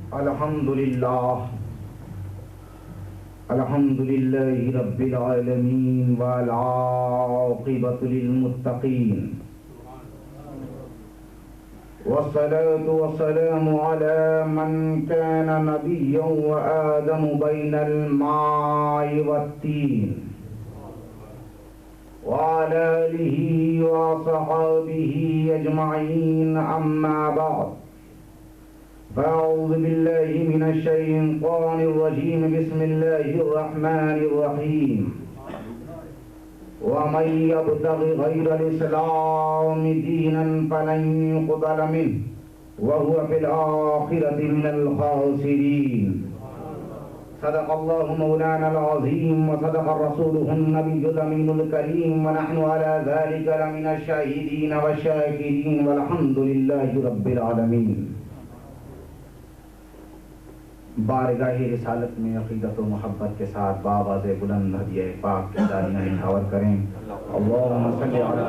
الحمد لله رب العالمين والعاقبة للمتقين والصلاة والسلام على من كان نبيا وآدم بين الماء والطين وعلى آله وصحابه أجمعين أما بعد فأعوذ بالله من الشيطان الرجيم بسم الله الرحمن الرحيم ومن يبتغ غير الإسلام دينا فلن يقبل منه وهو في الآخرة من الخاسرين صدق الله مولانا العظيم وصدق رسوله النبي الأمين الكريم ونحن على ذلك لمن الشاهدين والشاكرين والحمد لله رب العالمين. بارگاہ رسالت میں عقیدت و محبت کے ساتھ بآواز بلند ہدیہ پاک کے داریاں نچھاور کریں. اللہم صلی علی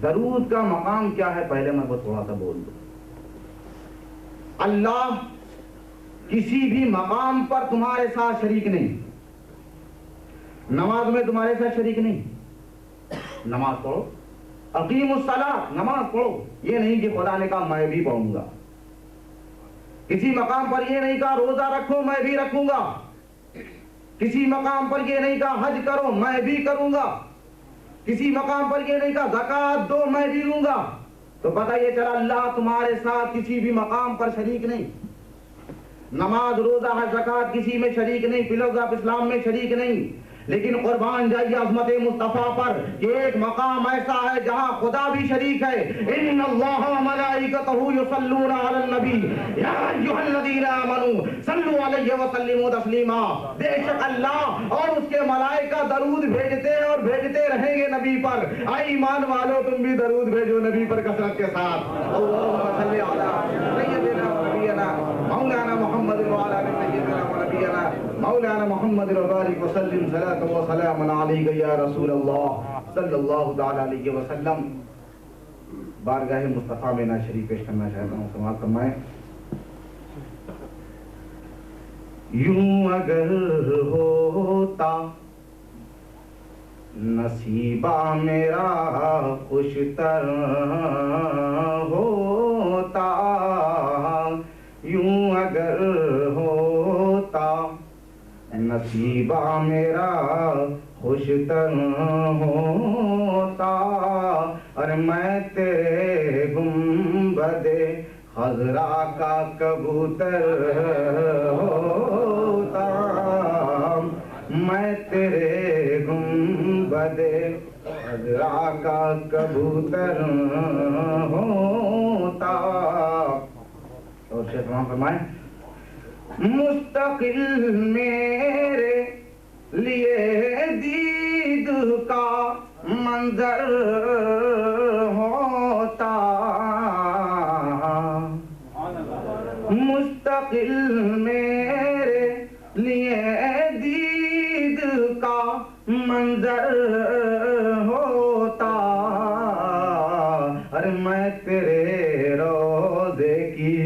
درود کا مقام کیا ہے پہلے میں وہ تھوڑا سا بول دوں. اللہ کسی بھی مقام پر تمہارے ساتھ شریک نہیں. نماز میں تمہارے ساتھ شریک نہیں. نماز پڑھو، اقیم الصلاۃ، نماز پڑھو. یہ نہیں کہ خدا نے کہا میں بھی پڑھوں گا. کسی مقام پر یہ نہیں کہا روزہ رکھو میں بھی رکھوں گا. کسی مقام پر یہ نہیں کہا حج کرو میں بھی کروں گا. کسی مقام پر یہ نہیں کہا زکوٰۃ دو میں بھی لوں گا. تو پتہ یہ چلا اللہ تمہارے ساتھ کسی بھی مقام پر شریک نہیں. نماز روزہ حج زکوٰۃ کسی میں شریک نہیں، پلرز آف اسلام میں شریک نہیں. لیکن قربان جائیے عظمت مصطفیٰ پر کہ ایک مقام ایسا ہے جہاں خدا بھی شریک ہے. ان اللہ وملائکتہ یصلون علی النبی یا ایھا الذین آمنوا صلوا علیہ وسلموا تسلیما. بے شک اللہ اور اس کے ملائکہ درود بھیجتے اور بھیجتے رہیں گے نبی پر. اے ایمان والو تم بھی درود بھیجو نبی پر کثرت کے ساتھ. اللہم صلی علی سیدنا نبینا مولانا محمد وعلی آل سیدنا ونبینا مولانا محمد وبارک وسلم صلاۃ و سلام علیک یا رسول اللہ صلی اللہ تعالی علیہ وسلم. بارگاہ مصطفیٰ میں نعت شریف پیش کرنا چاہتا ہوں. سماعت فرمائیں. یوں اگر ہوتا نصیبہ میرا خوشتر ہوتا، یوں اگر ہوتا نصیبہ میرا خوشتر ہوتا، اور میں تیرے گنبد خضرا کا کبوتر ہوتا، میں تیرے گنبد خضرا کا کبوتر ہوتا. اور شیخ وہاں فرمائیں مستقل میرے لیے دید کا منظر ہوتا، مستقل میرے لیے دید کا منظر ہوتا، اور میں تیرے روضے کی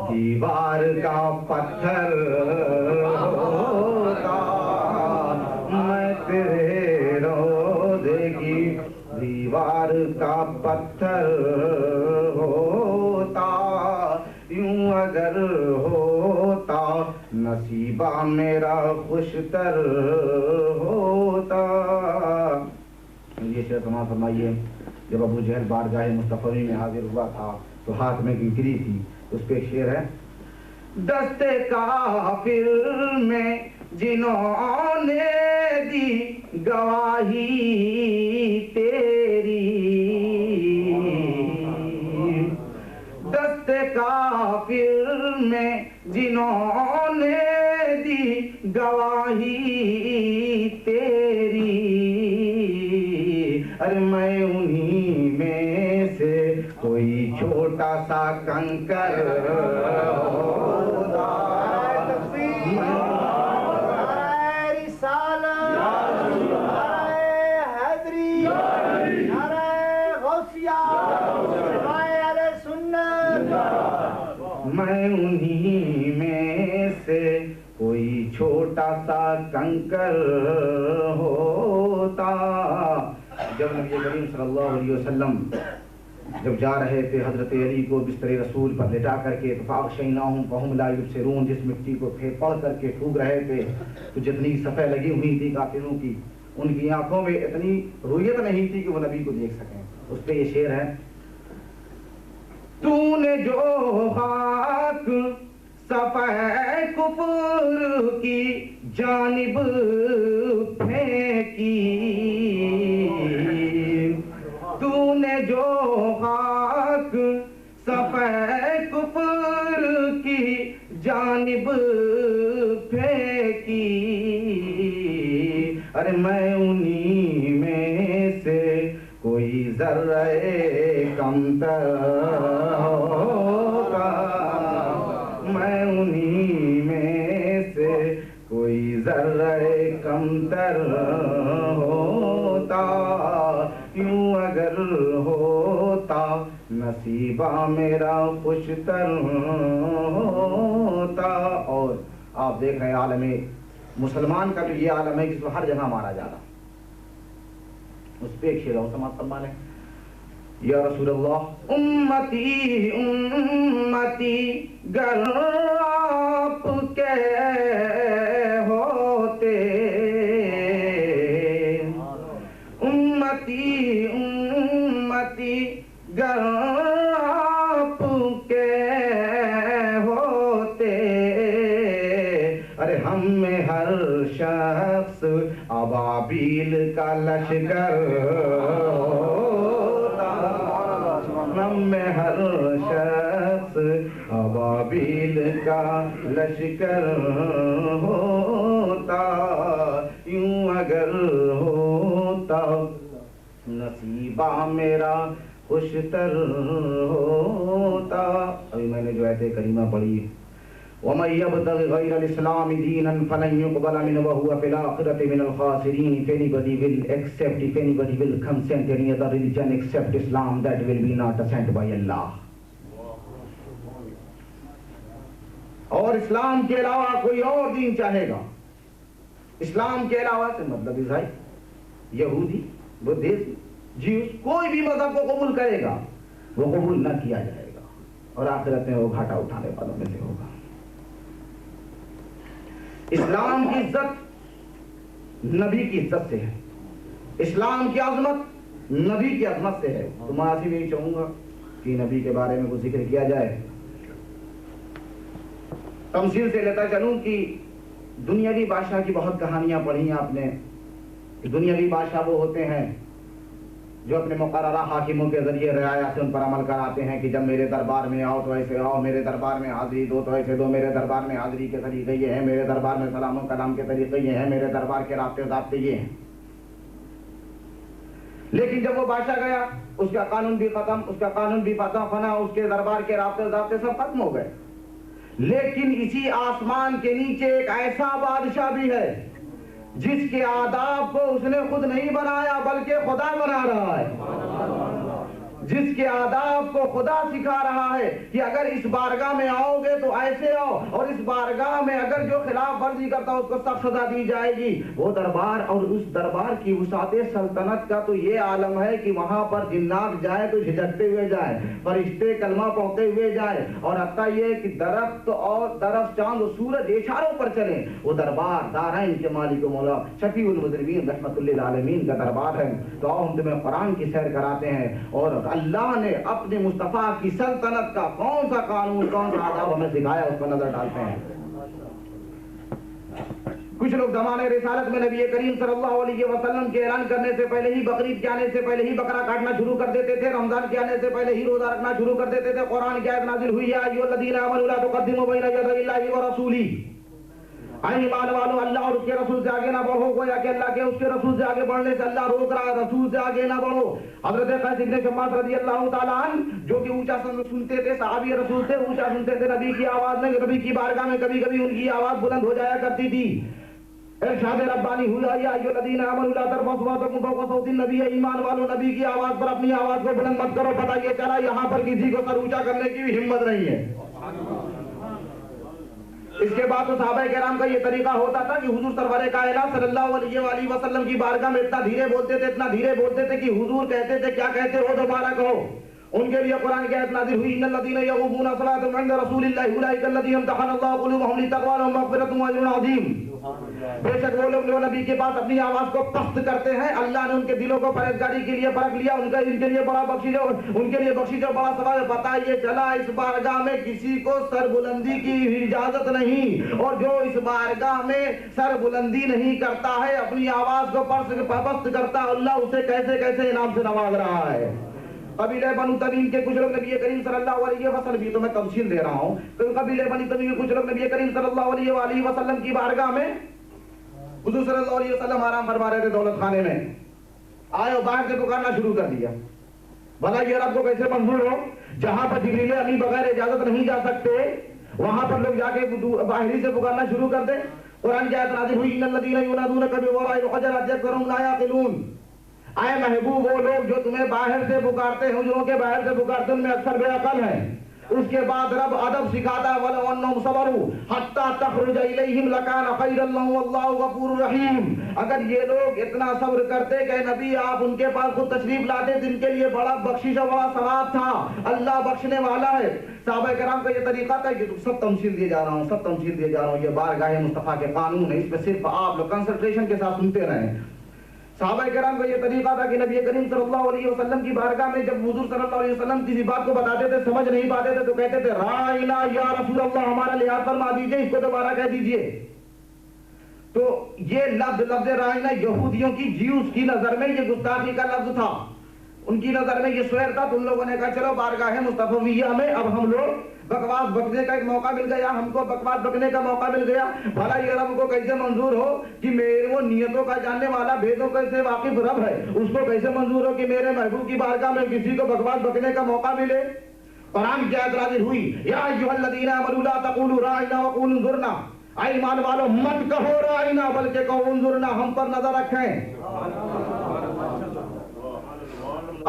دیوار کا پتھر ہوتا، میں تیرے روضے کی دیوار کا پتھر ہوتا، یوں اگر ہوتا نصیبہ میرا خوشتر ہوتا. یہ شعر سماعت فرمائیے. جب ابو جہل بارگاہ مصطفی میں حاضر ہوا تھا تو ہاتھ میں کنکری تھی. اس پہ ایک شعر ہے دست کافر میں جنہوں نے دی گواہی تیری، دست کافر میں جنہوں نے دی گواہی تیری، اور میں انہی میں سے کوئی چھوٹا سا کنکر ہوتا. میں انہی میں سے کوئی چھوٹا سا کنکر ہوتا. جب نبی کریم صلی اللہ علیہ وسلم جب جا رہے تھے حضرت علی کو بستر رسول پر لٹا کر کے فاغشیناہم فہم لا یبصرون جس مٹی کو پڑھ کر کے پھونک رہے تھے تو جتنی صفیں لگی ہوئی تھی کافروں کی ان کی آنکھوں میں اتنی رویت نہیں تھی کہ وہ نبی کو دیکھ سکیں. اس پہ یہ شعر ہے تو نے جو خاک صفحہ کفر کی جانب پھینکی تو نے جو خاک صفحہ کفر کی جانب پھینکی ارے میں انہی میں سے کوئی ذرہ کمتر ہوگا میں انہی میں سے کوئی ذرہ کمتر ہوتا یوں اگر ہوتا نصیبہ میرا خوشتر ہوتا. اور آپ دیکھ رہے ہیں عالم مسلمان کا تو یہ عالم ہے جس کو ہر جگہ مارا جا رہا. اس پہ ایک شعر اور سماعت فرما لیں. یا رسول اللہ امتی امتی گر آپ کے ہوتے امتی امتی گر آپ کے ہوتے ارے ہم میں ہر شخص ابابیل کا لشکر ہم میں ہر شخص ابابیل کا لشکر ہوتا یوں اگر ہوتا نصیبہ میرا خوشتر ہوتا. ابھی میں نے جو آیت کریمہ پڑھی وَمَن يَبْتَغِ غَيْرَ الْإِسْلَامِ دِينًا فَلَن يُقْبَلَ مِنْهُ وَهُوَ فِي الْآخِرَةِ مِنَ الْخَاسِرِينَ. If anybody will accept, if anybody will consent any other religion except Islam, that will be not sent by Allah. اور اسلام کے علاوہ کوئی اور دین چاہے گا, اسلام کے علاوہ سے مطلب عیسائی, یہودی, بدھسٹ, جیوس, کوئی بھی مذہب کو قبول کرے گا وہ قبول نہ کیا جائے گا اور آخرت میں وہ گھاٹا اٹھانے والوں میں سے ہوگا. اسلام کی عزت نبی کی عزت سے ہے, اسلام کی عظمت نبی کی عظمت سے ہے. تو میں آج بھی چاہوں گا کہ نبی کے بارے میں کچھ ذکر کیا جائے. تمثیل سے لیتا چلوں کہ دنیاوی بادشاہ کی بہت کہانیاں پڑھی ہیں آپ نے. دنیاوی بادشاہ وہ ہوتے ہیں جو اپنے مقررہ حاکموں کے ذریعے رعایا سے ان پر عمل کراتے ہیں کہ جب میرے دربار میں آؤ تو ایسے آؤ, میرے دربار میں حاضری دو تو ایسے دو, میرے دربار میں حاضری کے طریقے یہ ہیں, میرے دربار میں سلام و کلام کے طریقے یہ ہیں, میرے دربار کے رابطے ضابطے یہ ہیں. لیکن جب وہ بادشاہ گیا اس کا قانون بھی ختم, اس کا قانون بھی فنا, اس کے دربار کے رابطے ضابطے سب ختم ہو گئے. لیکن اسی آسمان کے نیچے ایک ایسا بادشاہ بھی ہے جس کے آداب کو اس نے خود نہیں بنایا بلکہ خدا بنا رہا ہے, جس کے آداب کو خدا سکھا رہا ہے کہ اگر اس بارگاہ میں آؤ گے تو ایسے آؤ, اور اس بارگاہ میں اگر جو خلاف ورزی کرتا اس کو سخت سزا دی جائے گی. وہ دربار اور اس دربار کی وسعت سلطنت کا تو یہ عالم ہے کہ وہاں پر جنات جائے تو جھجکتے ہوئے جائیں, فرشتے کلمہ پڑھتے ہوئے جائیں, اور حتیٰ یہ کہ درخت اور درخت چاند و سورج اشاروں پر چلیں. وہ دربار دارین کے مالک و مولا شفیع المذنبین رحمت للعالمین کا دربار ہے. تو آؤ ہم تمہیں قرآن کی سیر کراتے ہیں اور اللہ نے اپنے مصطفیٰ کی سلطنت کا کون سا قانون, کون سا آداب ہمیں سکھایا, اس پر نظر ڈالتے ہیں. کچھ لوگ زمانے رسالت میں نبی کریم صلی اللہ علیہ وسلم کے اعلان کرنے سے پہلے ہی, بقرعید کے آنے سے پہلے ہی بکرا کاٹنا شروع کر دیتے تھے, رمضان کے آنے سے پہلے ہی روزہ رکھنا شروع کر دیتے تھے. قرآن کی آیت نازل ہوئی ہے ایھا الذین آمنوا لا تقدموا بین یدی اللہ ورسولہ, اے ایمان والو اللہ اور اس کے رسول سے آگے نہ بڑھو. گویا کہ اللہ کے اس کے رسول سے آگے بڑھنے سے اللہ روک رہا ہے, رسول سے آگے نہ بڑھو. حضرت قیس بن شماس رضی اللہ تعالیٰ عنہ جو کہ اونچا سنتے تھے, صحابی رسول سے اونچا سنتے تھے نبی کی آواز میں, نبی کی بارگاہ میں کبھی کبھی ان کی آواز بلند ہو جایا کرتی تھی. ارشاد ربانی ہوا یا ایھا الذین آمنوا لا ترفعوا اصواتکم فوق صوت النبی, ایمان والو نبی کی آواز پر اپنی آواز کو بلند مت کرو. پتہ یہ چلا یہاں پر کسی کو سر اونچا کرنے کی بھی ہمت نہیں ہے. اس کے بعد تو صحابہ کرام کا یہ طریقہ ہوتا تھا کہ حضور سرور کائنات صلی اللہ علیہ وآلہ وسلم کی بارگاہ میں اتنا دھیرے بولتے تھے کہ حضور کہتے تھے کیا کہتے ہو دوبارہ کہو. ان کے لیے قرآن کی آیت نازل ہوئی ان الذین یغضون اصواتهم عند رسول اللہ اولئک الذین امتحن اللہ قلوبهم للتقوی لهم مغفرۃ واجر عظیم. بے شک وہ لوگ جو نبی کے پاس اپنی آواز کو پست کرتے ہیں اللہ نے ان کے دلوں کو پرہیزگاری کے لیے پرکھ لیا. ان کے لیے بڑا بخشش اور بڑا ثواب. پتہ یہ چلا اس بارگاہ میں کسی کو سر بلندی کی اجازت نہیں, اور جو اس بارگاہ میں سر بلندی نہیں کرتا ہے اپنی آواز کو پست کرتا اللہ اسے کیسے کیسے انعام سے نواز رہا ہے. قبیلہ بنو تمیم کے کچھ لوگ نبی کریم صلی اللہ علیہ وسلم, تو میں تفصیل دے رہا ہوں, قبیلہ بنو تمیم کے کچھ لوگ نبی کریم صلی اللہ علیہ وآلہ وسلم کی بارگاہ میں حضور صلی اللہ علیہ وسلم آرام فرما رہے تھے دولت خانے میں, آئے اور باہر سے پکارنا شروع کر دیا. بھلا یہ رب کو کیسے منظور ہو جہاں پر جبریل امین بغیر اجازت نہیں جا سکتے وہاں پر لوگ جا کے باہری سے پکارنا شروع کر دیں. قرآن کی آیت نازل ہوئی ان الذین ینادونک من وراء الحجرات اکثرهم لا یعقلون. اے محبوب وہ لوگ جو تمہیں باہر سے پکارتے ہیں حجروں کے باہر سے پکارتے ہیں ان میں اکثر بے عقل ہیں. اس کے بعد رب ادب سکھاتا ہے وَلَوْ أَنَّهُمْ صَبَرُوا حَتَّى تَخْرُجَ إِلَيْهِمْ لَكَانَ خَيْرًا لَهُمْ وَاللَّهُ غَفُورٌ رَحِيمٌ. اگر یہ لوگ اتنا صبر کرتے کہ نبی آپ ان کے پاس خود تشریف لاتے جن کے لیے بڑا بخشش اور بڑا ثواب تھا, اللہ بخشنے والا ہے. صحابہ کرام کا یہ طریقہ تھا کہ سب تمثیل دیے جا رہا ہوں, یہ بارگاہ مصطفیٰ کے قانون ہے, اس پہ صرف آپ لوگ کنسنٹریشن کے ساتھ سنتے رہیں. صحابہ کرام کا یہ طریقہ تھا کہ نبی کریم صلی اللہ علیہ وسلم کی بارگاہ میں جب حضور صلی اللہ علیہ وسلم کسی بات کو بتاتے تھے سمجھ نہیں پاتے تھے تو کہتے تھے رائنا یا رسول اللہ ہمارا لحاظ فرما دیجئے, اس کو دوبارہ کہہ دیجئے. تو یہ لفظ رائنا یہودیوں کی جیوز کی نظر میں یہ گستاخی کا لفظ تھا, ان کی نظر میں یہ سویر تھا. تو ان لوگوں نے کہا چلو بارگاہ مصطفیہ میں اب ہم لوگ بکواس بکنے کا ایک موقع مل گیا, ہم کو بکواس بکنے کا موقع مل گیا. بھلا یہ رب کو کیسے منظور ہو کہ میرے وہ نیتوں کا جاننے والا بھیدوں سے واقف رب ہے, اس کو کیسے منظور ہو کہ میرے محبوب کی بارگاہ میں کسی کو بکواس بکنے کا موقع ملے. قرآن کی آیت نازل ہوئی یا ایھا الذین آمنوا لا تقولوا راعنا وقولوا انظرنا. اے ایمان والو مت کہو راعنا بلکہ کہو انظرنا, ہم پر نظر رکھیں.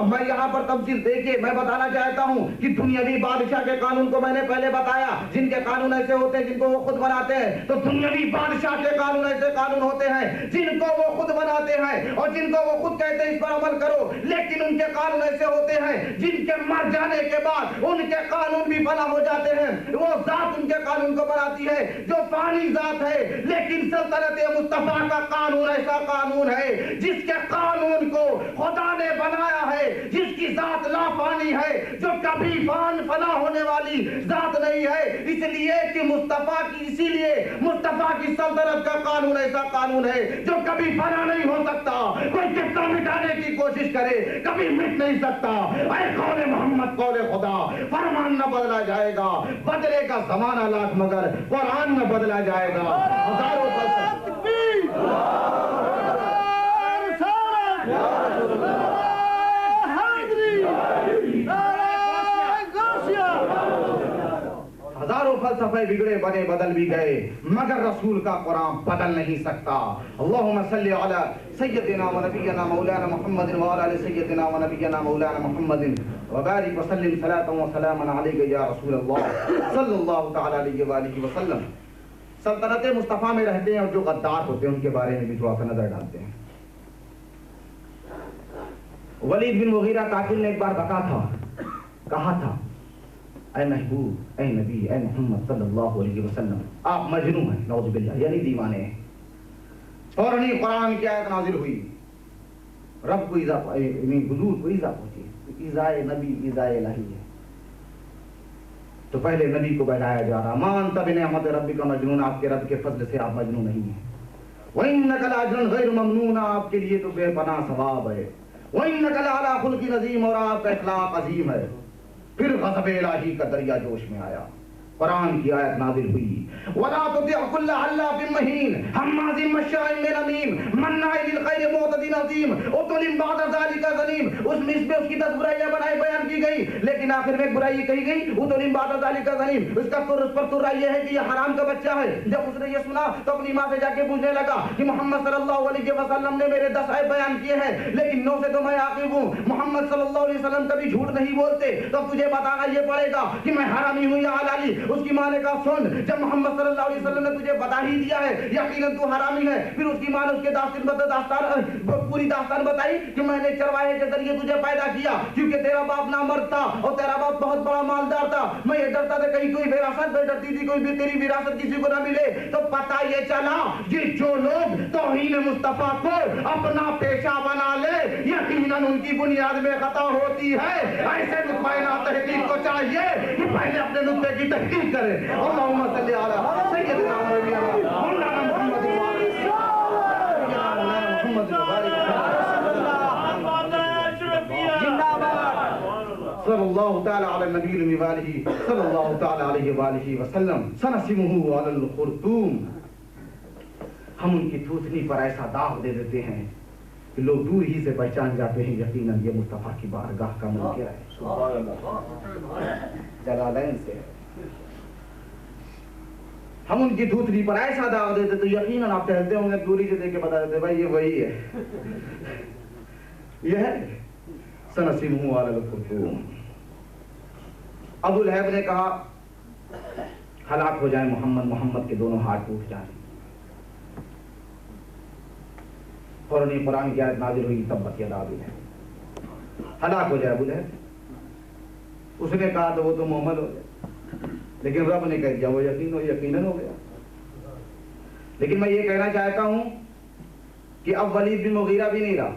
اب میں یہاں پر تفصیل دیکھیے میں بتانا چاہتا ہوں کہ دنیاوی بادشاہ کے قانون کو میں نے پہلے بتایا, جن کے قانون ایسے ہوتے ہیں جن کو وہ خود بناتے ہیں. تو دنیاوی بادشاہ کے قانون ایسے قانون ہوتے ہیں جن کو وہ خود بناتے ہیں اور جن کو وہ خود کہتے ہیں اس پر عمل کرو, لیکن ان کے قانون ایسے ہوتے ہیں جن کے مر جانے کے بعد ان کے قانون بھی فنا ہو جاتے ہیں. وہ ذات ان کے قانون کو بناتی ہے جو فانی ذات ہے, لیکن سلطنت مصطفیٰ کا قانون ایسا قانون ہے جس کے قانون کو خدا نے بنایا ہے, جس کی ذات لا فانی ہے, جو کبھی فنا ہونے والی ذات نہیں ہے. اس لیے کہ اسی لیے مصطفیٰ کی سلطنت کا قانون ایسا قانون ہے جو کبھی فنا نہیں ہو سکتا. کوئی کتنا مٹانے کی کوشش کرے کبھی مٹ نہیں سکتا. اے قول محمد قول خدا, فرمان نہ بدلا جائے گا, بدلے کا زمانہ لاکھ مگر قرآن نہ بدلا جائے گا. ہزاروں ہزاروں فلسفے بگڑے بنے بدل بھی گئے مگر رسول کا قرآن بدل نہیں سکتا. اللہم صلی علی سیدنا و نبینا مولانا محمد و علی سیدنا و نبینا مولانا محمد وبارک وسلم صلاۃ و سلاما علیک یا رسول اللہ صلی اللہ تعالی علیہ وآلہ وسلم. سلطنت مصطفیٰ میں رہتے ہیں اور جو غدار ہوتے ہیں ان کے بارے میں بھی تھوڑا سا نظر ڈالتے ہیں. ولید بن مغیرہ قاتل نے ایک بار کہا تھا اے محبوب, اے نبی, اے محمد صلی اللہ علیہ وسلم آپ مجنون ہیں, نعوذ باللہ, یعنی دیوانے ہیں. فوراً قرآن کی آیت نازل ہوئی, رب کو حضور کو ایذا پہنچی, ایذائے نبی ایذائے الہی ہے. تو پہلے نبی کو بہلایا جا رہا, مانتا بنعمت ربک مجنون, آپ کے رب کے فضل سے آپ مجنون نہیں ہیں. وَإِنَّكَ لَأَجْرٌ غَيْرُ مَمْنُونَ, آپ کے لیے تو بے پناہ ثواب ہے. وَإِنَّكَ لَعَلَىٰ خُلُقٍ عَظِيمٍ, اور آپ کا اخلاق عظیم ہے. پھر غضب الہی کا دریا جوش میں آیا, قرآن کی آیت نازل ہوئی وَلَا تُطِعْ كُلَّ حَلَّافٍ مَّهِينٍ هَمَّازٍ مَّشَّاءٍ بِنَمِيمٍ مَّنَّاعٍ لِلْخَيْرِ مُعْتَدٍ عَظِيمٍ عُتُلٍّ بَعْدَ ذَلِكَ زَنِيمٍ. اس میں اس کی 10 برائیاں بیان کی گئی، لیکن آخر میں برائی کہی گئی اتنی بات ذالک غنیم، اس کا اس پر ترا یہ ہے کہ یہ حرام کا بچہ ہے۔ جب اس نے یہ سنا تو اپنی ماں سے جا کے پوچھنے لگا کہ محمد صلی اللہ علیہ وسلم نے میرے 10 عیب بیان کیے ہیں، لیکن 9 سے تو میں عاقب ہوں۔ محمد صلی اللہ علیہ وسلم کبھی جھوٹ نہیں بولتے، تو تجھے بتانا یہ پڑے گا کہ میں حرامی ہوں یا حلالی۔ اس کی ماں نے کہا سن، جب محمد صلی اللہ علیہ وسلم نے تجھے بتا ہی دیا ہے یقیناً تو حرامی ہے۔ پھر اس کی ماں نے اس کے پوری داستان بتائی کہ میں نے چرواہے کے ذریعے تجھے پیدا کیا کیونکہ تیرا باپ نامرد تھا اور تیرا باپ بہت بڑا مالدار تھا۔ میں یہ ڈرتا تھا کہیں کوئی وراثت میں ڈرتی تھی کوئی بھی تیری وراثت کسی کو نہ ملے۔ تو پتہ یہ چلا کہ جو لوگ توہین مصطفیٰ کو اپنا پیشہ بنا لے یقیناً ان کی بنیاد میں خطا ہوتی ہے۔ ایسے مطمئنہ تحقیق کو چاہیے کہ پہلے اپنے نطفے کی تحقیق کرے۔ اللہم صلی علی سیدنا مولانا محمد صلی اللہ تعالی علی النبی المبارک صلی اللہ تعالی علیہ وآلہ وسلم سنسمہ علی الخرطوم۔ ہم ان کی تھوتنی پر ایسا داغ دے دیتے ہیں کہ لوگ دور ہی سے پہچان جاتے ہیں یقیناً یہ مصطفیٰ کی بارگاہ کا منکر ہے۔ جلالین سے ہم ان کی دھوتری پر ایسا داغ دیتے تو یقیناً آپ کہتے ہوں گے دوری سے دیکھ کے بتا دیتے بھائی یہ وہی ہے، یہ ہے سنسمہ علی الخرطوم۔ ابو لہب نے کہا ہلاک ہو جائے محمد، محمد کے دونوں ہاتھ ٹوٹ جائیں۔ فوراً قرآن کی آیت نازل ہوئی تبت یدا ابی لہب، ہلاک ہو جائے ابو لہب۔ اس نے کہا تو وہ تو محمد ہو جائے، لیکن رب نے کہہ دیا وہ یقیناً ہو گیا۔ لیکن میں یہ کہنا چاہتا ہوں کہ اب ولید بن مغیرہ بھی نہیں رہا،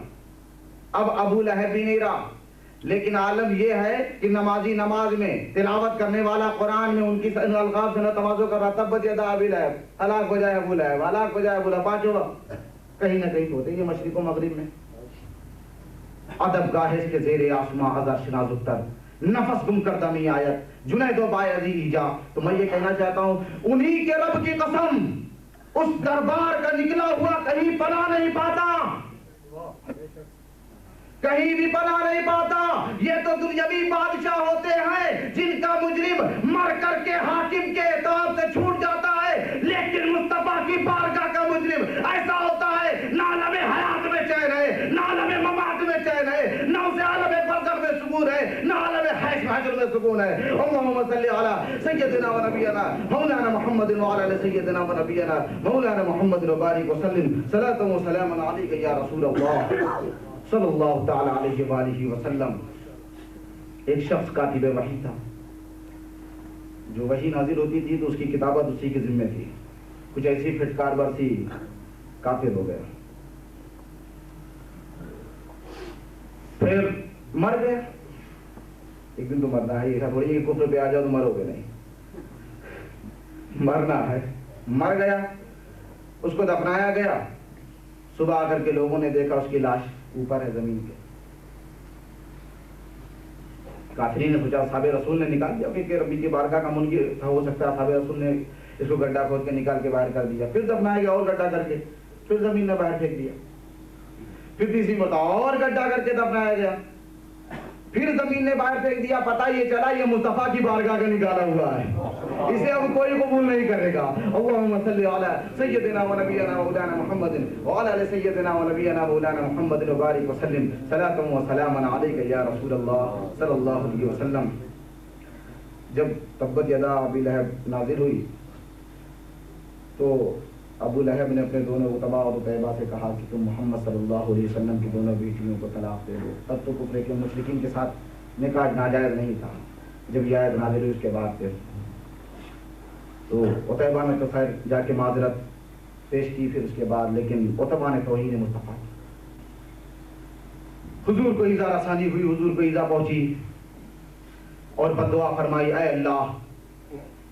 اب ابو لہب بھی نہیں رہا، لیکن عالم یہ ہے کہ نمازی نماز میں تلاوت کرنے والا قرآن میں ان کی القاب سے نہ تواضع کر رہا تبت یدا ابی لہب، ہلاک ہو جائے ابو لہب، ہلاک ہو جائے ابو لہب، پانچوں کہیں نہ کہیں ہوتے یہ مشرق و مغرب میں۔ ادب گاہس کے زیر آسماں ہزار شناز اتر، نفس گم کر دمی آیت جنید و بایزی ایجا۔ تو میں یہ کہنا چاہتا ہوں انہی کے رب کی قسم اس دربار کا نکلا ہوا کہیں پناہ نہیں پاتا، کہیں بھی پناہ نہیں پاتا۔ یہ تو دنیاوی بادشاہ ہوتے ہیں جن کا مجرم مر کر کے حاکم کے اعتاب سے چھوٹ جاتا ہے، لیکن مصطفیٰ کی بارگاہ کا مجرم ایسا ہوتا ہے نہ عالم حیات میں چین ہے، نہ عالم ممات میں چین ہے، نہ اسے عالم برزخ میں سکون ہے، نہ عالم حیش محشر میں سکون ہے۔ اللہم صلی علی سیدنا و نبینا مولانا محمد وعلی آل سیدنا و نبینا مولانا محمد وبارک وسلم صلاۃ و سلام علیک یا رسول اللہ صلی اللہ تعالی علیہ وآلہ وسلم۔ ایک شخص کاتب وحی تھا، جو وحی نازل ہوتی تھی تو اس کی کتابت اسی کے ذمہ تھی، کچھ ایسی پھٹکار برسی کافر ہو گیا، پھر مر گیا۔ ایک دن تو مرنا ہے، ایسا تھوڑی کفر پہ آ جاؤ تو مرو گے نہیں، مرنا ہے۔ مر گیا، اس کو دفنایا گیا، صبح آ کر کے لوگوں نے دیکھا اس کی لاش اوپر ہے زمین کے۔ کافرین نے سوچا صحابہ رسول نے نکال دیا کہ ربی کی بارگاہ کا منکر تھا، ہو سکتا ہے صحابہ رسول نے اس کو گڈھا کھود کے نکال کے باہر کر دیا، پھر دفنایا گیا اور گڈھا کر کے، پھر زمین میں باہر پھینک دیا، پھر تیسری مرتبہ اور گڈھا کر کے دفنایا گیا، پھر زمین نے باہر پھینک دیا۔ پتہ یہ چلا یہ مصطفیٰ کی بارگاہ کا نکالا ہوا ہے، اسے اب کوئی قبول نہیں کرے گا۔ اللہم صلی علی سیدنا و نبینا مولانا محمد وعلی آل سیدنا و نبینا مولانا محمد وبارک وسلم صلاۃ و سلام علیک یا رسول اللہ صلی اللہ علیہ وسلم۔ جب تبت یدا ابی لہب نازل ہوئی تو ابو لہب نے اپنے دونوں اتباع اور طیبہ سے کہا کہ تم محمد صلی اللہ علیہ وسلم کی دونوں بیٹیوں کو طلاق دے دو۔ تب تو کفر کے مشرکین کے ساتھ نکاح ناجائز نہیں تھا، جب یہ آیت نازل ہوئی اس کے بعد پھر تو عتیبہ نے تو خیر جا کے معذرت پیش کی پھر اس کے بعد، لیکن عتبہ نے توہین مصطفیٰ کی۔ حضور کو ایذا رسانی ہوئی، حضور کو ایذا پہنچی اور بددعا فرمائی اے اللہ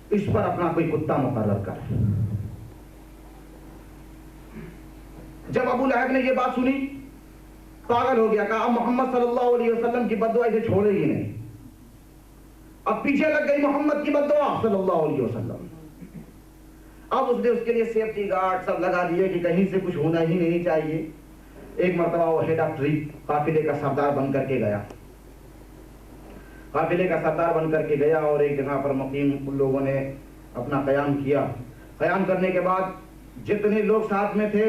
اس پر اپنا کوئی کتا مقرر کر۔ جب ابو لہب نے یہ بات سنی پاگل ہو گیا، کہا اب محمد صلی اللہ علیہ وسلم کی بددعا اسے چھوڑے گی نہیں، اب پیچھے لگ گئی محمد کی بددعا صلی اللہ علیہ وسلم۔ اب اس نے اس کے لیے سیفٹی گارڈ سب لگا دیے کہ کہیں سے کچھ ہونا ہی نہیں چاہیے۔ ایک مرتبہ وہ ہیڈ آف ٹریپ قافلے کا سردار بن کر کے گیا، قافلے کا سردار بن کر کے گیا اور ایک جگہ پر مقیم ان لوگوں نے اپنا قیام کیا. قیام کرنے کے بعد جتنے لوگ ساتھ میں تھے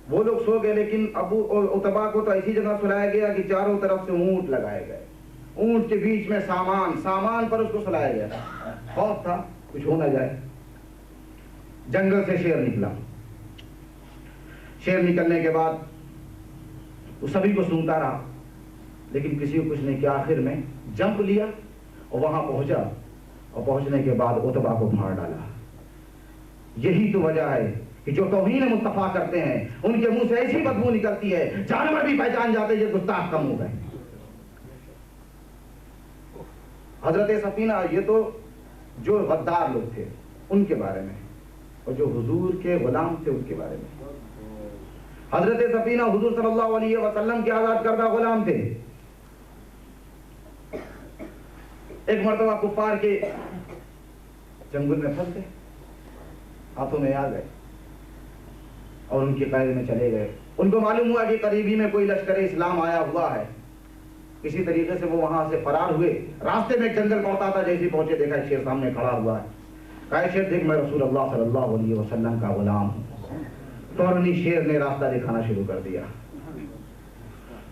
وہ لوگ سو گئے, لیکن ابو عتبہ کو تو ایسی جگہ سلایا گیا کہ چاروں طرف سے اونٹ لگائے گئے, اونٹ کے بیچ میں سامان پر اس کو سلایا گیا. خوف تھا کچھ ہو نہ جائے. جنگل سے شیر نکلا. شیر نکلنے کے بعد وہ سبھی کو سنتا رہا لیکن کسی کو کچھ نہیں کیا. آخر میں جمپ لیا اور وہاں پہنچا, اور پہنچنے کے بعد عتبہ کو مار ڈالا. یہی تو وجہ ہے کہ جو توہین مصطفیٰ کرتے ہیں ان کے منہ سے ایسی بدبو نکلتی ہے جانور بھی پہچان جاتے یہ گستاخ کم ہو گئے. حضرت سفینہ یہ تو جو غدار لوگ تھے ان کے بارے میں, اور جو حضور کے غلام تھے ان کے بارے میں. حضرت سفینہ حضور صلی اللہ علیہ وسلم کے آزاد کردہ غلام تھے. ایک مرتبہ کفار کے جنگل میں پھنس گئے, ہاتھوں میں آ گئے اور ان کی قید میں چلے گئے. ان کو معلوم ہوا کہ قریبی میں کوئی لشکر اسلام آیا ہوا ہے. کسی طریقے سے وہ وہاں سے فرار ہوئے. راستے میں ایک جنگل پڑتا تھا, جیسے پہنچے دیکھا ایک شیر سامنے کھڑا ہوا ہے. کہا شیر دیکھ میں رسول اللہ صلی اللہ علیہ وسلم کا غلام ہوں. فوراً شیر نے راستہ دکھانا شروع کر دیا.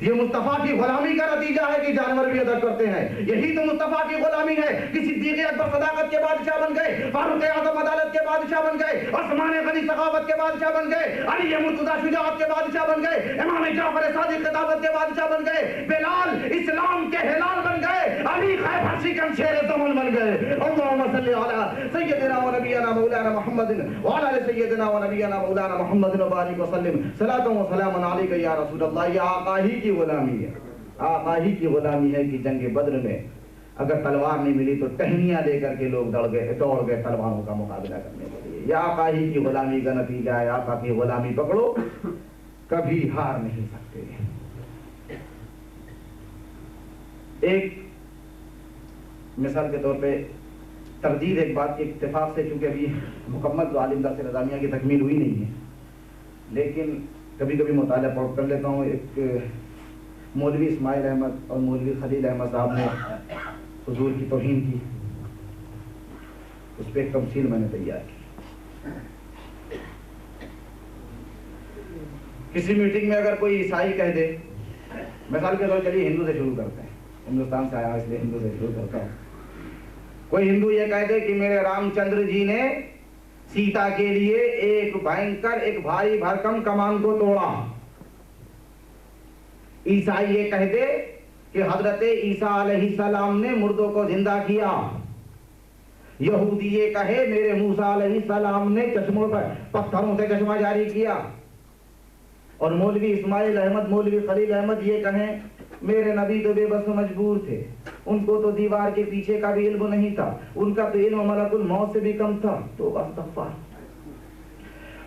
یہ مصطفیٰ کی غلامی کا نتیجہ ہے کہ جانور بھی ادب کرتے ہیں. یہی تو مصطفیٰ کی غلامی ہے کہ صدیق اکبر صداقت کے بادشاہ بن گئے, فاروق اعظم عدالت کے بادشاہ بن گئے, عثمان غنی سخاوت کے بادشاہ بن گئے, علی مرتضیٰ شجاعت کے بادشاہ بن گئے, امام جعفر صادق خطابت کے بادشاہ بن گئے, بلال اسلام کے ہلال بن گئے, علی خیبر شکن شیر زمن بن گئے. اللہم صلی علی سیدنا و نبینا مولانا محمد وعلی آل سیدنا و نبینا مولانا محمد وبارک وسلم. صلاۃ و سلام علیک یا رسول اللہ. یہ آقا ہی کی غلامی ہے, آقا ہی کی غلامی ہے کہ جنگ بدر میں اگر تلوار نہیں ملی تو ٹہنیاں لے کر کے لوگ دوڑ گئے تلواروں کا مقابلہ کرنے کے لیے. یہ آقا ہی کی غلامی کا نتیجہ ہے. آقا کی غلامی پکڑو کبھی ہار نہیں سکتے. ایک مثال کے طور پہ تردید ایک بات کے اتفاق سے, چونکہ ابھی مکمل تو عالم درس نظامیہ کی تکمیل ہوئی نہیں ہے, لیکن کبھی کبھی مطالعہ پڑھ کر لیتا ہوں. ایک مولوی اسماعیل احمد اور مولوی خلیل احمد صاحب نے حضور کی توہین کی, اس پہ ایک تمثیل میں نے تیار کی. کسی میٹنگ میں اگر کوئی عیسائی کہہ دے, مثال کے طور چلیے ہندو سے شروع کرتے ہیں, ہندوستان سے آیا اس لیے ہندو سے شروع کرتا ہوں. کوئی ہندو یہ کہہ دے کہ میرے رام چندر جی نے سیتا کے لیے ایک بھینکر ایک بھاری بھرکم کمان کو توڑا. عیسائی یہ کہہ دے کہ حضرت عیسیٰ علیہ السلام نے مردوں کو زندہ کیا. یہودی یہ کہے میرے موسیٰ علیہ السلام نے چشموں پر پتھروں سے چشمہ جاری کیا. اور مولوی اسماعیل احمد مولوی خلیل احمد یہ کہیں میرے نبی تو بے بس مجبور تھے, ان کو تو دیوار کے پیچھے کا بھی علم نہیں تھا, ان کا تو علم ملک الموت سے بھی کم تھا. تو استغفار.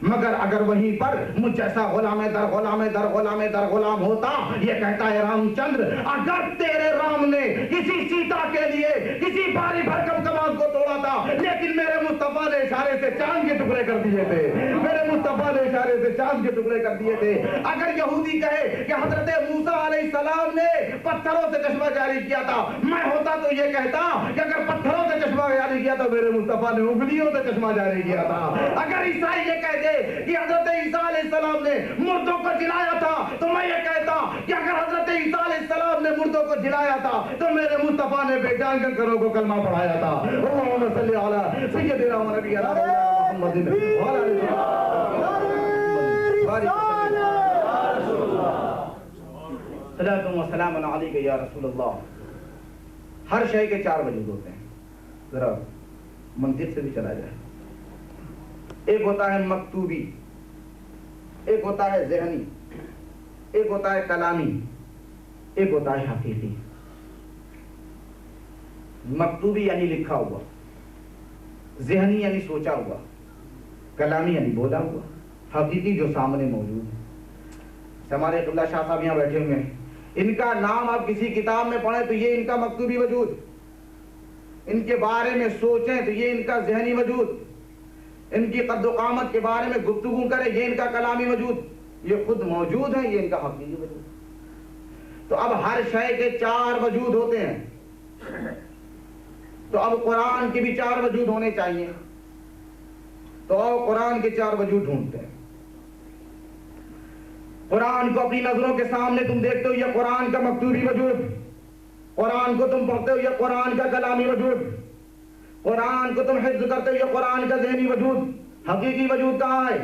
مگر اگر وہیں پر مجھ جیسا غلام در غلام در غلام در غلام ہوتا, یہ کہتا ہے رام چندر اگر تیرے رام نے کسی سیتا کے لیے کسی بھاری بھرکم کمان کو توڑا تھا, لیکن میرے مصطفیٰ نے اشارے سے چاند کے ٹکڑے کر دیے تھے, میرے مصطفیٰ نے اشارے سے چاند کے ٹکڑے کر دیے تھے. اگر یہودی کہے کہ حضرت موسیٰ علیہ السلام نے پتھروں سے چشمہ جاری کیا تھا, میں ہوتا تو یہ کہتا کہ اگر پتھروں سے چشمہ جاری کیا تو میرے مصطفیٰ نے انگلیوں سے چشمہ جاری کیا تھا. اگر عیسائی یہ کہتے کہ حضرت عیسیٰ علیہ السلام نے مردوں کو جلایا تھا, تو میں یہ کہتا کہ اگر حضرت عیسیٰ علیہ السلام نے مردوں کو جلایا تھا تو میرے مصطفیٰ نے بے جان کنکروں کو کلمہ پڑھایا تھا. اللہم صلی علی سیدنا و نبینا محمد وعلی صلاۃ و سلام علیک یا رسول اللہ. ہر شے کے چار وجود ہوتے ہیں, ذرا منطق سے بھی چلا جائے. ایک ہوتا ہے مکتوبی, ایک ہوتا ہے ذہنی, ایک ہوتا ہے کلامی, ایک ہوتا ہے حقیقی. مکتوبی یعنی لکھا ہوا, ذہنی یعنی سوچا ہوا, کلامی یعنی بولا ہوا, حقیقی جو سامنے موجود ہے. ہمارے قبلہ شاہ صاحب یہاں بیٹھے ہوئے ہیں, ان کا نام آپ کسی کتاب میں پڑھیں تو یہ ان کا مکتوبی وجود, ان کے بارے میں سوچیں تو یہ ان کا ذہنی وجود, ان کی قد و قامت کے بارے میں گفتگو کریں یہ ان کا کلامی وجود, یہ خود موجود ہیں یہ ان کا حقیقی وجود. تو اب ہر شے کے چار وجود ہوتے ہیں, تو اب قرآن کے بھی 4 وجود ہونے چاہیے. تو قرآن کے 4 وجود ڈھونڈتے ہیں. قرآن کو اپنی نظروں کے سامنے تم دیکھتے ہو، یہ قرآن کا مکتوبی وجود. قرآن کو تم پڑھتے ہو، یہ قرآن کا کلامی وجود. قرآن کو تم حفظ کرتے ہو، یہ قرآن کا ذہنی وجود. حقیقی وجود کہاں ہے؟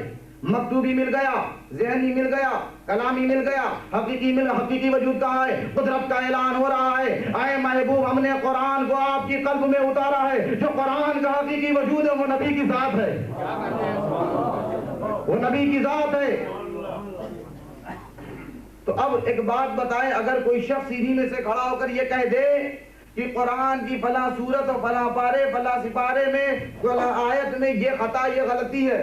مکتوبی مل گیا، ذہنی مل گیا، کلامی مل گیا، حقیقی وجود کہاں ہے؟ قدرت کا اعلان ہو رہا ہے، اے محبوب ہم نے قرآن کو آپ کی قلب میں اتارا ہے. جو قرآن کا حقیقی وجود ہے وہ نبی کی ذات ہے، وہ نبی کی ذات ہے. تو اب ایک بات بتائیں، اگر کوئی شخص سیدھی میں سے کھڑا ہو کر یہ کہہ دے کہ قرآن کی فلاں صورت اور فلاں پارے فلاں سپارے میں فلاں آیت میں یہ خطا یہ غلطی ہے،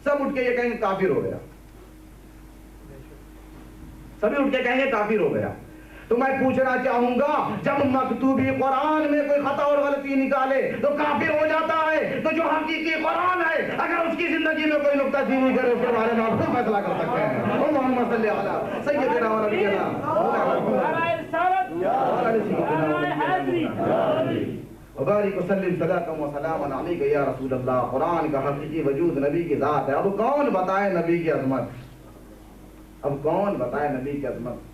سب اٹھ کے یہ کہیں گے کافر ہو گیا. سبھی اٹھ کے کہیں گے کافر ہو گیا. تو میں پوچھنا چاہوں گا، جب مکتوبی قرآن میں کوئی خطا اور غلطی نکالے تو کافر ہو جاتا ہے، تو جو حقیقی قرآن ہے اگر اس کی زندگی میں کوئی نکتہ چینی کرے اس کے بارے میں آپ خود فیصلہ کر سکتے ہیں. اللہم صلی علی سیدنا و نبینا وبارک وسلم صلاۃ و سلاما علیک یا رسول اللہ. قرآن کا حقیقی وجود نبی کی ذات ہے. اب کون بتائے نبی کی عظمت؟ اب کون بتائے نبی کی عظمت؟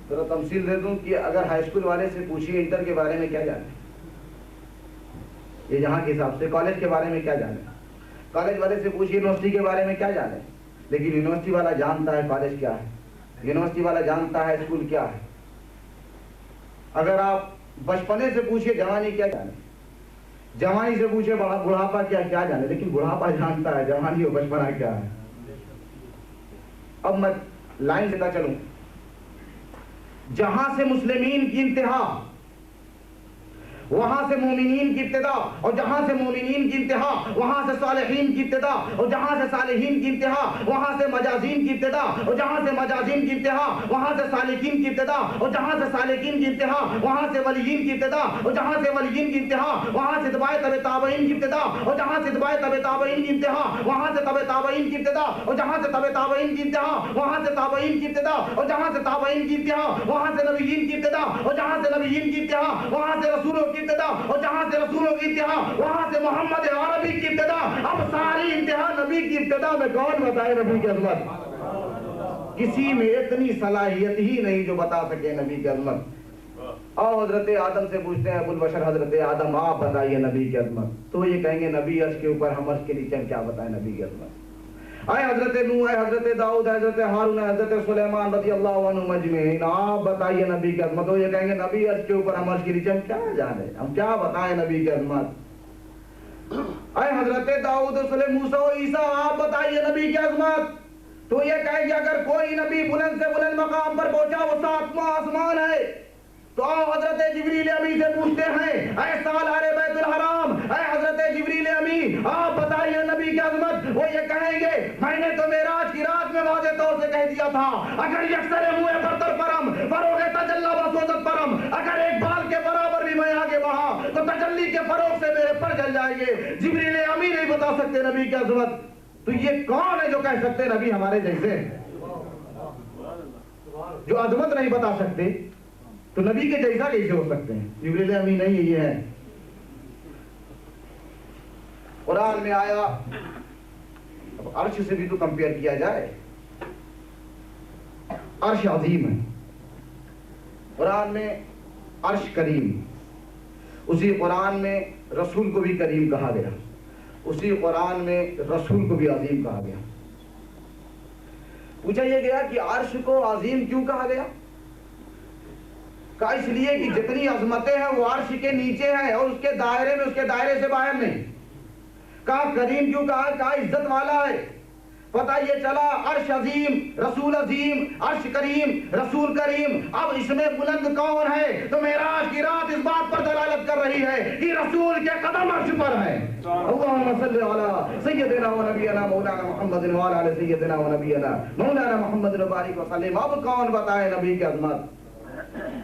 ذرا تمثیل دے دوں کہ اگر ہائی اسکول والے سے پوچھیے انٹر کے بارے میں کیا جانے، یہ یہاں کے حساب سے کالج کے بارے میں کیا جانے، کالج والے سے پوچھیے یونیورسٹی کے بارے میں کیا جانے، لیکن یونیورسٹی والا جانتا ہے کالج کیا ہے، یونیورسٹی والا جانتا ہے اسکول کیا ہے. اگر آپ بچپنے سے پوچھیے جوانی کیا جانے، جوانی سے پوچھے بڑھاپا کیا جانے، لیکن بڑھاپا جانتا ہے جوانی اور بچپنا کیا ہے. اب میں لائن سے چلوں، جہاں سے مسلمین کی انتہا وہاں سے مومنین کی ابتدا، اور جہاں سے مومنین کی انتہا وہاں سے صالحین کی ابتدا، اور جہاں سے صالحین کی انتہا وہاں سے مجازین کی ابتدا، اور جہاں سے مجازین کی انتہا وہاں سے سالکین کی ابتدا، اور جہاں سے سالکین کی انتہا وہاں سے ولیین کی ابتدا، اور جہاں سے ولیین کی انتہا وہاں سے تبع تابعین کی ابتدا، اور جہاں سے تبع تابعین کی انتہا وہاں سے تبع تابعین کی ابتدا، اور جہاں سے تبع تابعین کی انتہا وہاں سے تابعین کی ابتدا، اور جہاں سے تابعین کی انتہا وہاں سے نبیین کی ابتدا، اور جہاں سے نبیین کی انتہا وہاں سے رسولوں کی ابتدا، اور جہاں سے رسولوں کی انتہا وہاں سے محمد عربی کی ابتدا. اب ساری انتہا نبی کی ابتدا میں کون بتائے نبی کی عظمت؟ کسی میں اتنی صلاحیت ہی نہیں جو بتا سکے نبی کی عظمت. اور حضرت آدم سے پوچھتے ہیں ابو البشر حضرت آدم آپ بتائیے نبی کی عظمت، تو یہ کہیں گے نبی عرش کے اوپر ہم عرش کے نیچے کیا بتائیں نبی کی عظمت. اے حضرت نوح، اے حضرت داؤد، اے حضرت ہارون، اے حضرت سلیمان رضی اللہ عنہ مجمعین، آپ بتائیے نبی کی عظمت. یہ کہیں گے نبی عرش کے اوپر ہم عرش کے نیچے ہم کیا جانے، ہم کیا بتائیں نبی کی عظمت. اے حضرت داؤد، موسیٰ و عیسیٰ، آپ بتائیے نبی کی عظمت. تو یہ کہیں گے اگر کوئی نبی بلند سے بلند مقام پر پہنچا وہ 7واں آسمان ہے. تو حضرت جبریل امی سے پوچھتے ہیں، اے سالار بیت الحرام، اے حضرت جبریل امی آپ بتائیے نبی کی عظمت. وہ یہ کہیں گے میں نے تو معراج کی رات میں واضح طور سے کہہ دیا تھا، اگر یکسر منہ برتر پرم فروغ تجلی بسوزت پرم، اگر ایک بال کے برابر بھی میں آگے بڑھا تو تجلی کے فروغ سے میرے پر جل جائیں گے. جبریل امی نہیں بتا سکتے نبی کی عظمت، تو یہ کون ہے جو کہہ سکتے نبی ہمارے جیسے، جو عظمت نہیں بتا سکتے تو نبی کے جیسا کیسے ہو سکتے ہیں؟ جبریل امی نہیں ہے، یہ ہے. قرآن میں آیا، اب عرش سے بھی تو کمپیئر کیا جائے، عرش عظیم ہے. قرآن میں عرش کریم، اسی قرآن میں رسول کو بھی کریم کہا گیا، اسی قرآن میں رسول کو بھی عظیم کہا گیا. پوچھا یہ گیا کہ عرش کو عظیم کیوں کہا گیا؟ کہا اس لیے کہ جتنی عظمتیں ہیں وہ عرش کے نیچے ہیں اور اس کے دائرے میں، اس کے دائرے سے باہر نہیں. کہا کریم کیوں کہا؟ کہا عزت والا ہے. پتہ یہ چلا عرش عظیم، رسول عظیم، عرش کریم، رسول کریم. اب اس میں بلند کون ہے؟ تو معراج کی رات اس بات پر دلالت کر رہی ہے کہ رسول کے قدم عرش پر ہے. اللہم صلی علی سیدنا و نبینا مولانا محمد و علی سیدنا و نبینا مولانا محمد و بارک وسلم. اب کون بتائے نبی کی عظمت؟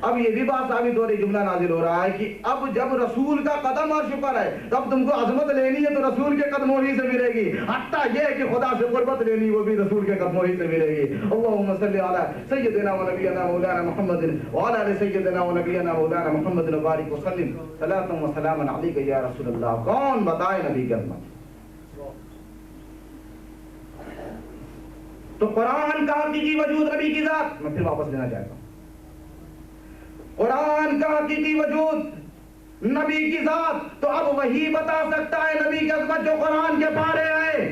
اب یہ بھی بات ثابت ہو رہی، جملہ نازل ہو رہا ہے کہ اب جب رسول کا قدم عرش پر ہے تب تم کو عظمت لینی ہے تو رسول کے قدموں ہی سے ملے گی، حتیٰ یہ کہ خدا سے قربت لینی وہ بھی رسول کے قدموں ہی سے ملے گی۔ اللہم صلی علی سیدنا و نبینا مولانا محمد وعلی آل سیدنا و نبینا مولانا محمد وبارک وسلم صلاۃ و سلام علیک یا رسول اللہ۔ کون بتائے نبی کی عظمت؟ تو قرآن کا حقیقی وجود نبی کی ذات، میں پھر واپس لینا چاہتا ہوں، قرآن کا حقیقی وجود نبی کی ذات، تو اب وہی بتا سکتا ہے نبی کی عظمت جو قرآن کے پارے ہے،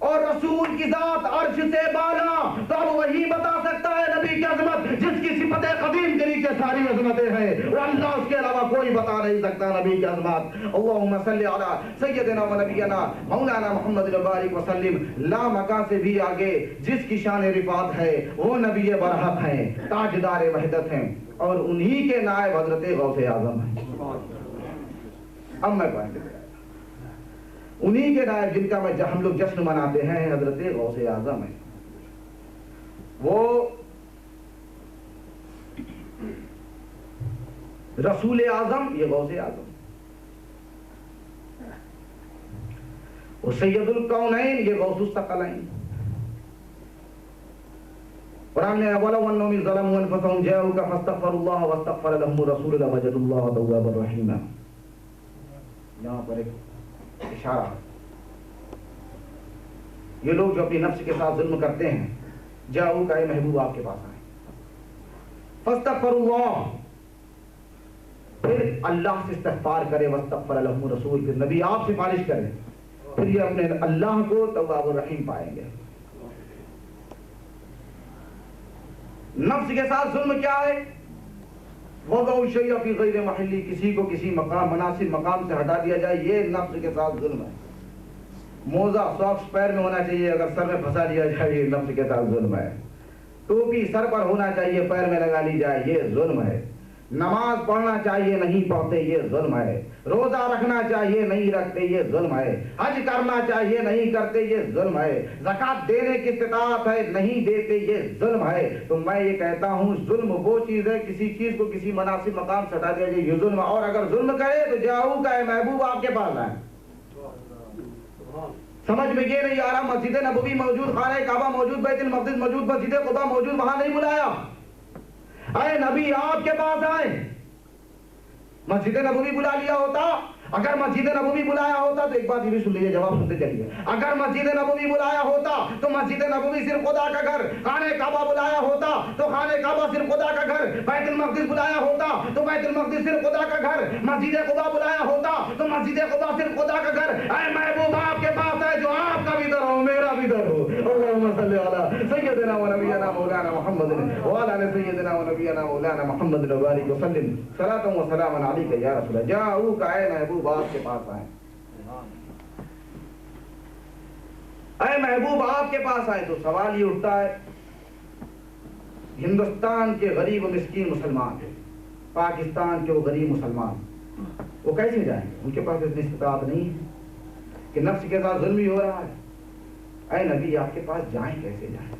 اور رسول کی ذات عرش سے بالا، تو اب وہی بتا سکتا ہے نبی کی عظمت جس کی صفت قدیم کے نیچے ساری عظمتیں ہیں، وہ اللہ اس کے علاوہ کوئی بتا نہیں سکتا نبی کی عظمت۔ اللہم صلی علی سیدنا و نبینا مولانا محمد وبارک وسلم۔ لا مکان سے بھی آگے جس کی شان رفعت ہے وہ نبی برحق ہیں، تاجدار وحدت ہیں، اور انہی کے نائب حضرت غوث اعظم ہیں۔ اب میں پوائنٹ پہ انہی کے نائب جن کا ہم لوگ جشن مناتے ہیں حضرت غوث اعظم ہیں۔ وہ رسول اعظم، یہ غوث اعظم، وہ سید الکونین، یہ غوث الثقلین۔ قرآن نے وَلَوْ أَنَّهُمْ إِذْ ظَلَمُوا أَنفُسَهُمْ جَاءُوكَ فَاسْتَغْفَرُوا اللَّهَ وَاسْتَغْفَرَ لَهُمُ الرَّسُولُ لَوَجَدُوا اللَّهَ تَوَّابًا رَحِيمًا۔ یہاں پر ایک اشارہ، یہ لوگ جو اپنی نفس کے ساتھ ظلم کرتے ہیں، جاؤ کا محبوب آپ کے پاس آئے، فاستغفروا اللہ، پھر اللہ سے استغفار کرے، واستغفر لهم الرسول، پھر نبی آپ سے سفارش کرے، پھر یہ اپنے اللہ کو تواب الرحیم پائیں گے۔ نفس کے ساتھ ظلم کیا ہے؟ وضع الشیء فی غیر محلی، کسی کو کسی مقام مناسب مقام سے ہٹا دیا جائے، یہ نفس کے ساتھ ظلم ہے۔ موزہ ساکس پیر میں ہونا چاہیے، اگر سر میں پھنسا دیا جائے یہ نفس کے ساتھ ظلم ہے۔ ٹوپی سر پر ہونا چاہیے، پیر میں لگا لی جائے، یہ ظلم ہے۔ نماز پڑھنا چاہیے، نہیں پڑھتے، یہ ظلم ہے۔ روزہ رکھنا چاہیے، نہیں رکھتے، یہ ظلم ہے۔ حج کرنا چاہیے، نہیں کرتے، یہ ظلم ہے۔ زکوٰۃ دینے کی استطاعت ہے، نہیں دیتے، یہ ظلم ہے۔ تو میں یہ کہتا ہوں ظلم وہ چیز ہے کسی چیز کو کسی مناسب مقام سے ہٹا دیا جائے، یہ ظلم ہے۔ اور اگر ظلم کرے تو جاؤ کا محبوب آپ کے پاس آئے۔ سمجھ میں یہ نہیں آ رہا، مسجد نبوی موجود، خانہ کعبہ موجود، بیت المقدس موجود، مسجد قباء موجود، وہاں نہیں بلایا، اے نبی آپ کے پاس آئے۔ مسجد نبوی بلا لیا ہوتا، اگر مسجد نبوی بلایا ہوتا تو ایک بات یہ بھی سن لیجیے، جواب سنتے چلیے، اگر مسجد نبوی بلایا ہوتا تو مسجد نبوی صرف خدا کا گھر، خانہ کعبہ بلایا ہوتا تو خانہ کعبہ صرف خدا کا گھر، بیت المقدس بلایا ہوتا تو بیت المقدس صرف خدا کا گھر، مسجد قباء بلایا ہوتا تو مسجد قباء صرف خدا کا گھر۔ اے محبوب آپ کے پاس ہے جو آپ کا بھی در ہو، میرا بھی در ہو۔ اللہم صلی علی سیدنا و نبینا مولانا محمد وعلی آل سیدنا و نبینا مولانا محمد وبارک وسلم صلاۃ و سلام علیک یا رسول اللہ۔ جاؤ کا اے محبوب آپ کے پاس آئے، اے محبوب آپ کے پاس آئے، تو سوال یہ اٹھتا ہے ہندوستان کے غریب و مسکین مسلمان، پاکستان کے وہ غریب مسلمان، وہ کیسے جائیں؟ ان کے پاس اتنی استطاعت نہیں ہے کہ نفس کے ساتھ ظلم ہی ہو رہا ہے۔ اے نبی آپ کے پاس جائیں، کیسے جائیں؟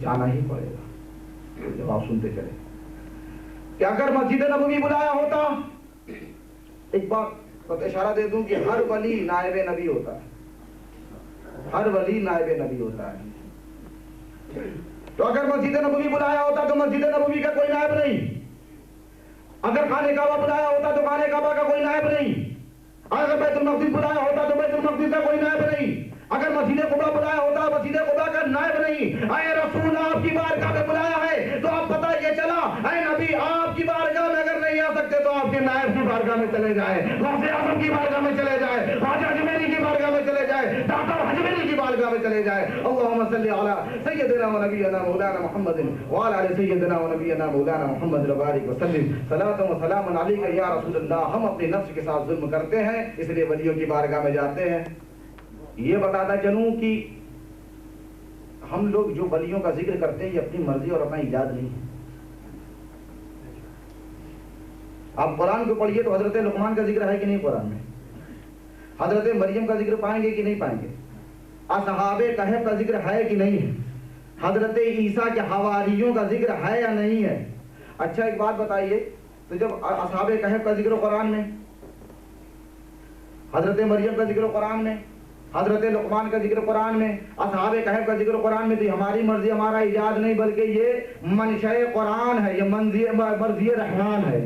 جانا ہی پڑے گا۔ جب آپ سنتے چلے کہ اگر مسجد نبوی بلایا ہوتا، ایک بات اشارہ دے دوں کہ ہر ولی نائب نبی ہوتا ہے، ہر ولی نائب نبی ہوتا ہے۔ تو اگر مسجد نبوی بلایا ہوتا تو مسجد نبوی کا کوئی نائب نہیں، اگر خانہ کعبہ بلایا ہوتا تو خانہ کعبہ کا کوئی نائب نہیں، اگر بیت المقدس بلایا ہوتا تو بیت المقدس کا کوئی نائب نہیں، اگر مسجد قباء بلایا ہوتا مسجد قباء کا نائب نہیں۔ اے رسول آپ کی بارگاہ میں بلایا ہے تو اب پتہ یہ چلا، اے نبی آپ کی بارگاہ میں اگر نہیں آ سکتے تو آپ کے نائب کی بارگاہ میں چلے جائے، غوث اعظم کی بارگاہ میں چلے جائے، خواجہ اجمیری کی بارگاہ میں چلے جائے، ڈاکٹر اجمیری کی بارگاہ میں چلے جائے۔ اللہم صلی علی سیدنا و نبینا مولانا محمد وعلی آل سیدنا و نبینا مولانا محمد وبارک وسلم صلاۃ و سلام علیک یا رسول اللہ۔ ہم اپنے نفس کے ساتھ ظلم کرتے ہیں، اس لیے ولیوں کی بارگاہ میں جاتے ہیں۔ یہ بتاتا چلوں کہ ہم لوگ جو ولیوں کا ذکر کرتے ہیں یہ اپنی مرضی اور اپنا ایجاد نہیں ہے۔ آپ قرآن کو پڑھیے تو حضرت لقمان کا ذکر ہے کہ نہیں قرآن میں؟ حضرت مریم کا ذکر پائیں گے کہ نہیں پائیں گے؟ اصحاب کہف کا ذکر ہے کہ نہیں ہے؟ حضرت عیسیٰ کے حواریوں کا ذکر ہے یا نہیں ہے؟ اچھا ایک بات بتائیے، تو جب اصحاب کہف کا ذکر قرآن میں، حضرت مریم کا ذکر قرآن میں، حضرت لقمان کا ذکر قرآن میں، اصحاب کہف کا ذکر قرآن میں، تو یہ ہماری مرضی، ہمارا ایجاد نہیں، بلکہ یہ منشأ قرآن ہے، یہ مرضی رحمان ہے،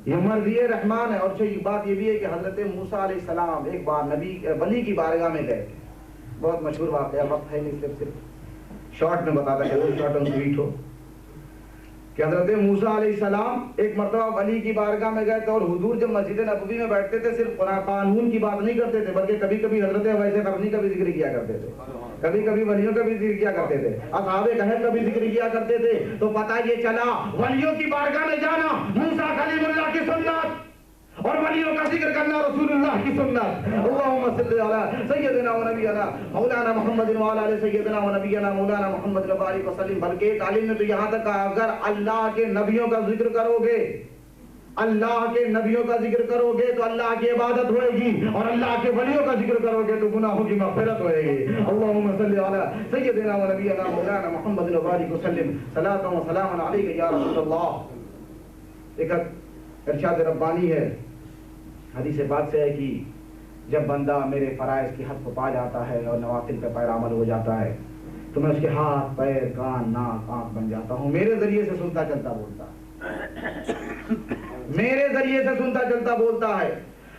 یہ مرضی رحمان ہے۔ اور اچھا بات یہ بھی ہے کہ حضرت موسیٰ علیہ السلام ایک بار نبی ولی کی بارگاہ میں گئے، بہت مشہور واقعہ، وقت ہے نہیں، صرف شارٹ میں بتاتا چلو، شارٹ اینڈ سویٹ ہو، کہ حضرت موسیٰ علیہ السلام ایک مرتبہ ولی کی بارگاہ میں گئے تھے، اور حضور جب مسجد نبوی میں بیٹھتے تھے صرف قانون کی بات نہیں کرتے تھے، بلکہ کبھی کبھی حضرت اویس قرنی کا بھی ذکر کیا کرتے تھے، کبھی کبھی ولیوں کا بھی ذکر کیا کرتے تھے، اصحاب کہف کا بھی ذکر کیا کرتے تھے۔ تو پتہ یہ چلا ولیوں کی بارگاہ میں جانا موسیٰ کلیم اللہ کی سنت، اور ولیوں کا ذکر کرنا رسول اللہ کی سنت۔ اللہم صلی علی سیدنا و نبینا مولانا محمد وعلی آل سیدنا و نبینا مولانا محمد وبارک وسلم۔ بلکہ ایک عالم نے تو یہاں تک کہا اگر اللہ کے نبیوں کا ذکر کرو گے، اللہ کے نبیوں کا ذکر کرو گے تو اللہ کی عبادت ہوئے گی، اور اللہ کے ولیوں کا ذکر کرو گے تو گناہوں کی مغفرت ہوئے گی۔ اللہم صلی علی سیدنا و نبینا مولانا محمد وبارک وسلم، صلاۃ و سلام علیک یا رسول اللہ۔ ایک ارشاد ربانی ہے، حدیث پاک سے ہے کہ جب بندہ میرے فرائض کی حد کو پا جاتا ہے اور نوافل پہ پیر عمل ہو جاتا ہے تو میں اس کے ہاتھ، پیر، کان، ناک، آنکھ بن جاتا ہوں، میرے ذریعے سے سنتا چلتا بولتا ہے، میرے ذریعے سے سنتا چلتا بولتا ہے۔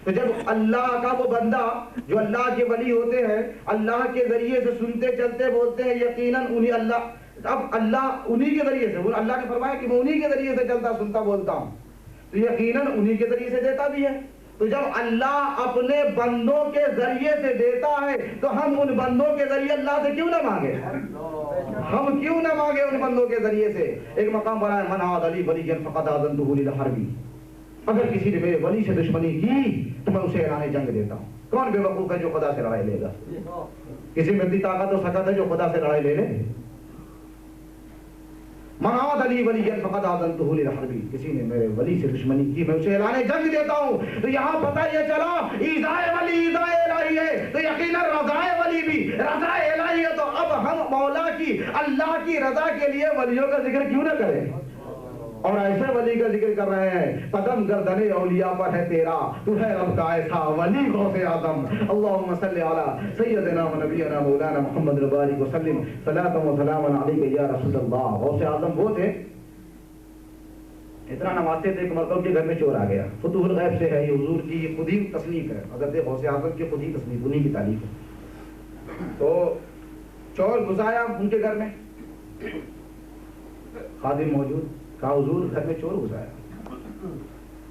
تو جب اللہ کا وہ بندہ جو اللہ کے ولی ہوتے ہیں اللہ کے ذریعے سے سنتے چلتے بولتے ہیں، یقیناً انہیں اللہ انہی کے ذریعے سے، اللہ نے فرمایا کہ میں انہی کے ذریعے سے چلتا سنتا بولتا ہوں، تو یقیناً انہی کے ذریعے سے دیتا بھی ہے۔ تو جب اللہ اپنے بندوں کے ذریعے سے دیتا ہے تو ہم ان بندوں کے ذریعے اللہ سے کیوں نہ مانگے؟ ہم کیوں نہ مانگے ان بندوں کے ذریعے سے؟ ایک مقام بنا ہے، من عاد لی ولیا فقد آذنتہ للحرب، اگر کسی نے میرے ولی سے دشمنی کی تو میں اسے اعلان جنگ دیتا ہوں۔ کون بے وقوف ہے جو خدا سے لڑائی لے گا؟ کسی میں اتنی طاقت و سکت ہے جو خدا سے لڑائی لے لے؟ من عاد لی ولیا فقد آذنتہ للحرب، کسی نے میرے ولی سے دشمنی کی میں اسے اعلان جنگ دیتا ہوں۔ تو یہاں پتہ یہ چلا ایذائے ولی ایذائے الہی ہے، تو یقیناً رضائے ولی بھی رضائے الہی ہے۔ تو اب ہم مولا کی، اللہ کی رضا کے لیے ولیوں کا ذکر کیوں نہ کریں؟ اور ایسے ولی کا ذکر کر رہے ہیں، قدم گردن اولیاء پر ہے تیرا، تو ہے رب کا ایسا ولی غوث اعظم۔ اللہم صلی علی سیدنا و نبینا مولانا محمد وبارک وسلم، صلاۃ و سلام علیک یا رسول اللہ۔ غوث اعظم وہ تھے، اتنا نوازتے تھے کہ مرتبہ کے گھر میں چور آ گیا۔ فتوح الغیب سے ہے یہ، حضور کی خود ہی تصنیف ہے، حضرت غوث اعظم کی خود ہی تصنیف، انہی کی تعریف ہے۔ تو چور گھسایا ان کے گھر میں، خادم موجود، کہا حضور گھر میں چور گھسایا،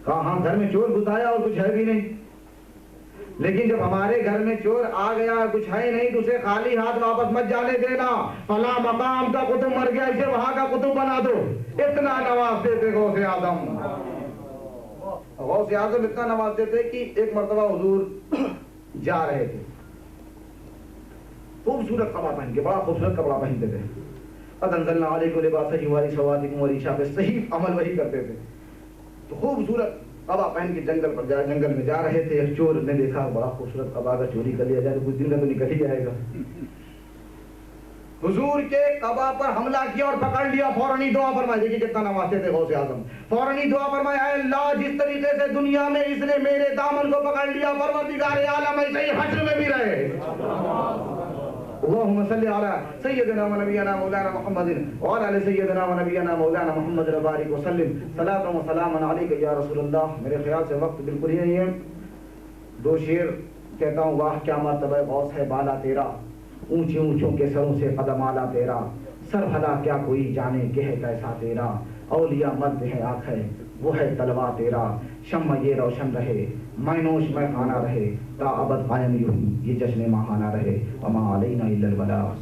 کہا ہاں گھر میں چور گھسایا اور کچھ ہے بھی نہیں، لیکن جب ہمارے گھر میں چور آ گیا کچھ ہے نہیں تو اسے خالی ہاتھ واپس مت جانے دینا، فلاں مقام کا قطب مر گیا اسے وہاں کا قطب بنا دو۔ اتنا نوازتے تھے غوث اعظم، غوث اعظم اتنا نوازتے تھے کہ ایک مرتبہ حضور جا رہے تھے، خوبصورت کپڑا پہن کے، بڑا خوبصورت کپڑا پہنتے تھے، قد انزلنا علیکم لباسا یواری سواتکم وریشا، پہ صحیح عمل وہی کرتے تھے۔ تو خوبصورت قبا پہن کے جنگل میں جا رہے تھے، ایک چور نے دیکھا بڑا خوبصورت قبا اگر چوری کر لیا جائے تو کچھ دن میں تو نکل ہی جائے گا۔ حضور کے قبا پر حملہ کیا اور پکڑ لیا، فوراً دعا فرمائی، دیکھیے کتنا نوازتے تھے غوث اعظم، فوراً دعا فرمائی، اے اللہ جس طریقے سے دنیا میں اس نے میرے دامن کو پکڑ لیا، پروردگار عالم ایسے ہی حشر میں بھی رہے۔ اللہم صلی علی سیدنا و نبینا مولانا محمد وعلی آل سیدنا و نبینا مولانا محمد وبارک وسلم، صلاۃ و سلام علیک یا رسول اللہ۔ میرے خیال سے وقت بالکل ہی نہیں ہے، دو شعر کہتا ہوں۔ واہ کیا مرتبہ غوث ہے بالا تیرا، اونچے اونچوں کے سروں سے قدم آلا تیرا، سر بھلا کیا کوئی جانے کہ ہے کیسا تیرا، اولیاء مرد ہے آنکھ ہے وہ ہے تلوا تیرا، شمع یہ روشن رہے میں نوش میں خانہ رہے، تا ابد قائم یوں یہ جشن ماہانہ رہے، وما علینا الا البلاغ۔